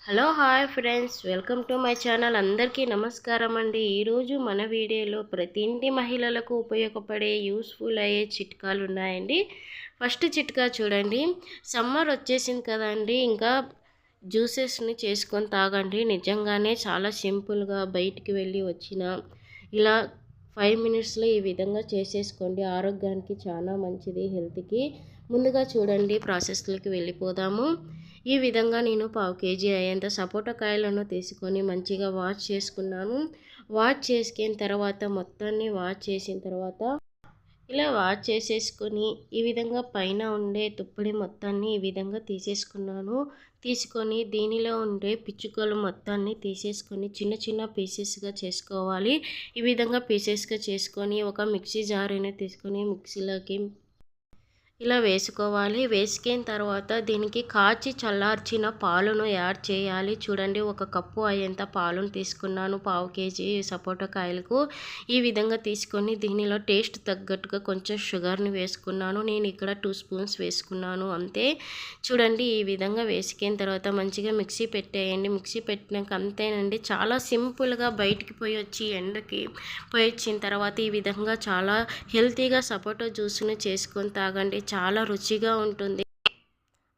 Hello hi friends, welcome to my channel. అందరికీ నమస్కారం అండి. ఈరోజు మన వీడియోలో ప్రతి ఇంటి మహిళలకు ఉపయోగపడే యూస్ఫుల్ అయ్యే చిట్కాలు ఉన్నాయండి. ఫస్ట్ చిట్కా చూడండి. సమ్మర్ వచ్చేసింది కదండి, ఇంకా జ్యూసెస్ని చేసుకొని తాగండి. నిజంగానే చాలా సింపుల్గా బయటికి వెళ్ళి వచ్చిన ఇలా 5 మినిట్స్లో ఈ విధంగా చేసేసుకోండి. ఆరోగ్యానికి చాలా మంచిది, హెల్త్కి. ముందుగా చూడండి, ప్రాసెస్లోకి వెళ్ళిపోదాము. ఈ విధంగా నేను పావు కేజీ అయ్యేంత సపోటా కాయలను తీసుకొని మంచిగా వాష్ చేసుకున్నాను. వాష్ చేసుకున్న తర్వాత మొత్తాన్ని వాష్ చేసిన తర్వాత ఇలా వాష్ చేసేసుకొని ఈ విధంగా పైన ఉండే తుప్పడి మొత్తాన్ని ఈ విధంగా తీసేసుకున్నాను. తీసుకొని దీనిలో ఉండే పిచ్చుకలు మొత్తాన్ని తీసేసుకొని చిన్న చిన్న పీసెస్గా చేసుకోవాలి. ఈ విధంగా పీసెస్గా చేసుకొని ఒక మిక్సీ జారుని తీసుకొని మిక్సీలోకి ఇలా వేసుకోవాలి. వేసుకున్న తర్వాత దీనికి కాచి చల్లార్చిన పాలను యాడ్ చేయాలి. చూడండి, ఒక కప్పు అయ్యేంత పాలను తీసుకున్నాను పావు కేజీ సపోటా కాయలకు. ఈ విధంగా తీసుకొని దీనిలో టేస్ట్ తగ్గట్టుగా కొంచెం షుగర్ని వేసుకున్నాను. నేను ఇక్కడ 2 స్పూన్స్ వేసుకున్నాను అంతే. చూడండి, ఈ విధంగా వేసుకున్న తర్వాత మంచిగా మిక్సీ పెట్టేయండి. మిక్సీ పెట్టినాక అంతేనండి, చాలా సింపుల్గా బయటికి పోయి వచ్చి ఎండకి పోయి వచ్చిన తర్వాత ఈ విధంగా చాలా హెల్తీగా సపోటా జ్యూస్ని చేసుకొని తాగండి. చాలా రుచిగా ఉంటుంది.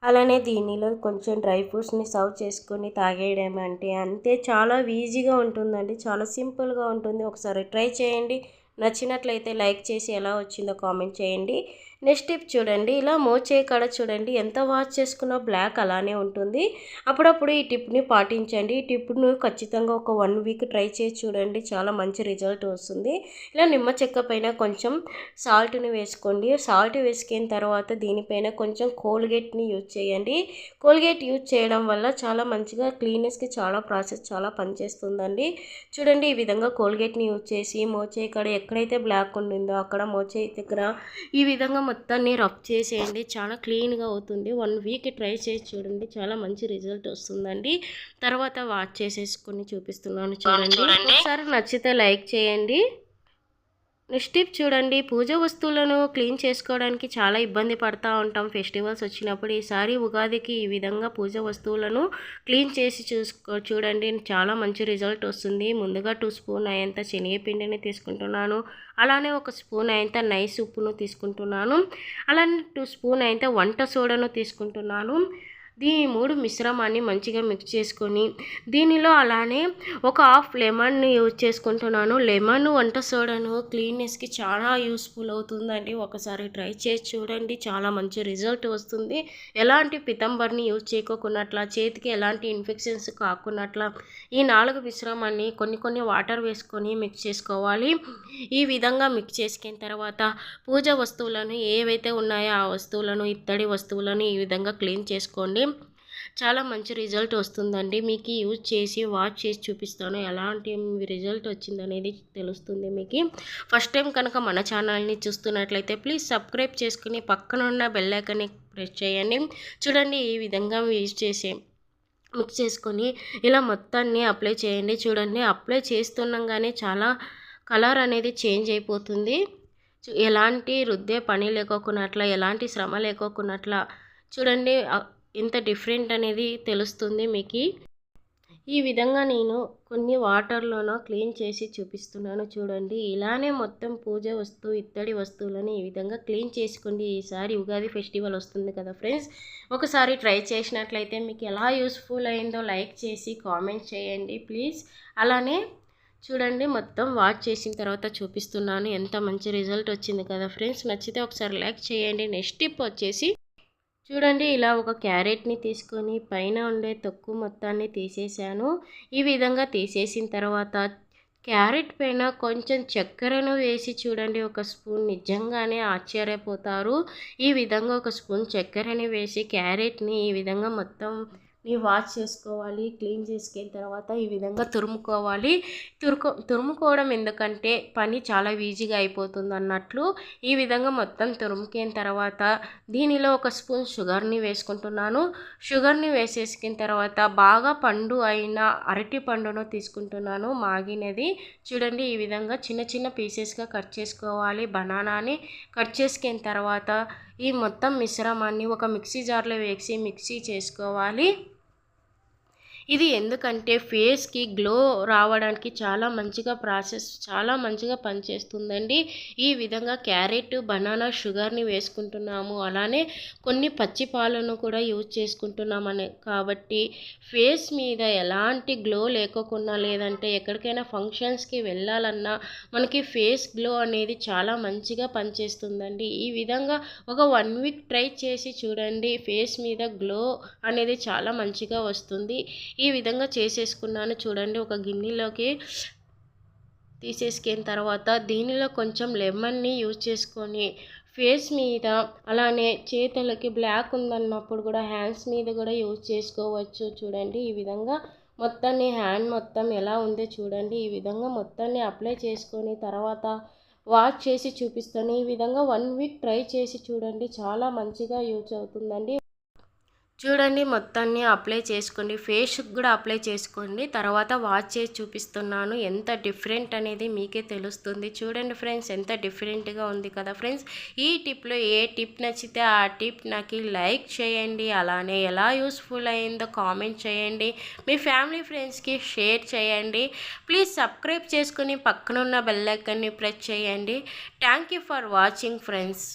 అలానే దీనిలో కొంచెం డ్రై ఫ్రూట్స్ని సర్వ్ చేసుకొని తాగేయడం అంటే అంతే. చాలా ఈజీగా ఉంటుందండి, చాలా సింపుల్గా ఉంటుంది. ఒకసారి ట్రై చేయండి. నచ్చినట్లయితే లైక్ చేసి ఎలా వచ్చిందో కామెంట్ చేయండి. నెక్స్ట్ టిప్ చూడండి. ఇలా మోచే కాడ చూడండి, ఎంత వాష్ చేసుకున్నా బ్లాక్ అలానే ఉంటుంది. అప్పుడప్పుడు ఈ టిప్ని పాటించండి. ఈ టిప్ను ఖచ్చితంగా ఒక 1 వీక్ ట్రై చేసి చూడండి, చాలా మంచి రిజల్ట్ వస్తుంది. ఇలా నిమ్మ చెక్క పైన కొంచెం సాల్ట్ని వేసుకోండి. సాల్ట్ వేసుకున్న తర్వాత దీనిపైన కొంచెం కోల్గేట్ని యూజ్ చేయండి. కోల్గేట్ యూజ్ చేయడం వల్ల చాలా మంచిగా క్లీనెస్కి చాలా ప్రాసెస్ చాలా పనిచేస్తుందండి. చూడండి, ఈ విధంగా కోల్గేట్ని యూజ్ చేసి మోచే కాడ ఎక్కడైతే బ్లాక్ ఉండిందో అక్కడ మోచే దగ్గర ఈ విధంగా మొత్తాన్ని రబ్ చేసేయండి. చాలా క్లీన్గా అవుతుంది. 1 వీక్ ట్రై చేసి చూడండి, చాలా మంచి రిజల్ట్ వస్తుందండి. తర్వాత వాష్ చేసేసుకొని చూపిస్తున్నాను చూడండి. ఒకసారి నచ్చితే లైక్ చేయండి. నెక్స్ట్ టిప్ చూడండి. పూజ వస్తువులను క్లీన్ చేసుకోవడానికి చాలా ఇబ్బంది పడుతూ ఉంటాం ఫెస్టివల్స్ వచ్చినప్పుడు. ఈసారి ఉగాదికి ఈ విధంగా పూజ వస్తువులను క్లీన్ చేసి చూడండి, చాలా మంచి రిజల్ట్ వస్తుంది. ముందుగా 2 స్పూన్ అయ్యేంత శనగపిండిని తీసుకుంటున్నాను. అలానే 1 స్పూన్ అయ్యేంత నైస్ ఉప్పును తీసుకుంటున్నాను. అలానే 2 స్పూన్ అయ్యేంత వంట సోడాను తీసుకుంటున్నాను. దీని 3 మిశ్రమాన్ని మంచిగా మిక్స్ చేసుకొని దీనిలో అలానే ఒక హాఫ్ లెమన్ని యూజ్ చేసుకుంటున్నాను. లెమన్ వంట సోడాను క్లీన్నెస్కి చాలా యూస్ఫుల్ అవుతుందండి. ఒకసారి ట్రై చేసి చూడండి, చాలా మంచి రిజల్ట్ వస్తుంది. ఎలాంటి పితంబర్ని యూజ్ చేయకోకున్నట్ల, చేతికి ఎలాంటి ఇన్ఫెక్షన్స్ కాకున్నట్ల ఈ 4 మిశ్రమాన్ని కొన్ని వాటర్ వేసుకొని మిక్స్ చేసుకోవాలి. ఈ విధంగా మిక్స్ చేసుకున్న తర్వాత పూజ వస్తువులను ఏవైతే ఉన్నాయో ఆ వస్తువులను, ఇత్తడి వస్తువులను ఈ విధంగా క్లీన్ చేసుకోండి. చాలా మంచి రిజల్ట్ వస్తుందండి. మీకు యూజ్ చేసి వాష్ చేసి చూపిస్తాను, ఎలాంటి రిజల్ట్ వచ్చిందనేది తెలుస్తుంది మీకు. ఫస్ట్ టైం కనుక మన ఛానల్ని చూస్తున్నట్లయితే ప్లీజ్ సబ్స్క్రైబ్ చేసుకుని పక్కన ఉన్న బెల్ ఐకాన్ని ప్రెస్ చేయండి. చూడండి, ఈ విధంగా మిక్స్ చేసుకొని ఇలా మొత్తాన్ని అప్లై చేయండి. చూడండి, అప్లై చేస్తుండగానే చాలా కలర్ అనేది చేంజ్ అయిపోతుంది. ఎలాంటి రుద్దే పని లేకోకున్నట్ల, ఎలాంటి శ్రమ లేకోకున్నట్ల చూడండి, ఇంత డిఫరెంట్ అనేది తెలుస్తుంది మీకు. ఈ విధంగా నేను కొన్ని వాటర్లోనో క్లీన్ చేసి చూపిస్తున్నాను చూడండి. ఇలానే మొత్తం పూజ వస్తువు, ఇత్తడి వస్తువులను ఈ విధంగా క్లీన్ చేసుకోండి. ఈసారి ఉగాది ఫెస్టివల్ వస్తుంది కదా ఫ్రెండ్స్, ఒకసారి ట్రై చేసినట్లయితే మీకు ఎలా యూస్ఫుల్ అయిందో లైక్ చేసి కామెంట్ చేయండి ప్లీజ్. అలానే చూడండి, మొత్తం వాష్ చేసిన తర్వాత చూపిస్తున్నాను, ఎంత మంచి రిజల్ట్ వచ్చింది కదా ఫ్రెండ్స్. నచ్చితే ఒకసారి లైక్ చేయండి. నెక్స్ట్ టిప్ వచ్చేసి చూడండి, ఇలా ఒక క్యారెట్ని తీసుకొని పైన ఉండే తొక్కు మొత్తాన్ని తీసేసాను. ఈ విధంగా తీసేసిన తర్వాత క్యారెట్ పైన కొంచెం చక్కెరను వేసి చూడండి, 1 స్పూన్, నిజంగానే ఆశ్చర్యపోతారు. ఈ విధంగా 1 స్పూన్ చక్కెరని వేసి క్యారెట్ని ఈ విధంగా మొత్తం వాష్ చేసుకోవాలి. క్లీన్ చేసుకున్న తర్వాత ఈ విధంగా తురుముకోవాలి. తురుముకోవడం ఎందుకంటే పని చాలా ఈజీగా అయిపోతుంది అన్నట్లు. ఈ విధంగా మొత్తం తురుముకిన తర్వాత దీనిలో 1 స్పూన్ షుగర్ని వేసుకుంటున్నాను. షుగర్ని వేసేసుకున్న తర్వాత బాగా పండు అయిన అరటి పండును తీసుకుంటున్నాను, మాగినది. చూడండి, ఈ విధంగా చిన్న పీసెస్గా కట్ చేసుకోవాలి. బనానాని కట్ చేసుకున్న తర్వాత ఈ మొత్తం మిశ్రమాన్ని ఒక మిక్సీ జార్లో వేసి మిక్సీ చేసుకోవాలి. ఇది ఎందుకంటే ఫేస్కి గ్లో రావడానికి చాలా మంచిగా పనిచేస్తుందండి. ఈ విధంగా క్యారెట్, బనానా, షుగర్ని వేసుకుంటున్నాము, అలానే కొన్ని పచ్చి పాలను కూడా యూజ్ చేసుకుంటున్నామని కాబట్టి ఫేస్ మీద ఎలాంటి గ్లో లేకోకున్నా, లేదంటే ఎక్కడికైనా ఫంక్షన్స్కి వెళ్ళాలన్నా మనకి ఫేస్ గ్లో అనేది చాలా మంచిగా పనిచేస్తుందండి. ఈ విధంగా ఒక 1 వీక్ ట్రై చేసి చూడండి, ఫేస్ మీద గ్లో అనేది చాలా మంచిగా వస్తుంది. ఈ విధంగా చేసేసుకున్నాను చూడండి. ఒక గిన్నెలోకి తీసేసుకున్న తర్వాత దీనిలో కొంచెం లెమన్ని యూజ్ చేసుకొని ఫేస్ మీద, అలానే చేతులకి బ్లాక్ ఉందన్నప్పుడు కూడా హ్యాండ్స్ మీద కూడా యూజ్ చేసుకోవచ్చు. చూడండి ఈ విధంగా మొత్తాన్ని హ్యాండ్ మొత్తం ఎలా ఉందో చూడండి. ఈ విధంగా మొత్తాన్ని అప్లై చేసుకొని తర్వాత వాష్ చేసి చూపిస్తాను. ఈ విధంగా 1 వీక్ ట్రై చేసి చూడండి, చాలా మంచిగా యూజ్ అవుతుందండి. చూడండి మొత్తాన్ని అప్లై చేసుకోండి, ఫేస్కి కూడా అప్లై చేసుకోండి. తర్వాత వాష్ చేసి చూపిస్తున్నాను, ఎంత డిఫరెంట్ అనేది మీకే తెలుస్తుంది. చూడండి ఫ్రెండ్స్, ఎంత డిఫరెంట్గా ఉంది కదా ఫ్రెండ్స్. ఈ టిప్లో ఏ టిప్ నచ్చితే ఆ టిప్ నాకు లైక్ చేయండి, అలానే ఎలా యూస్ఫుల్ అయిందో కామెంట్ చేయండి, మీ ఫ్యామిలీ ఫ్రెండ్స్కి షేర్ చేయండి. ప్లీజ్ సబ్స్క్రైబ్ చేసుకుని పక్కనున్న బెల్ ఐకాన్ని ప్రెస్ చేయండి. Thank you for watching friends.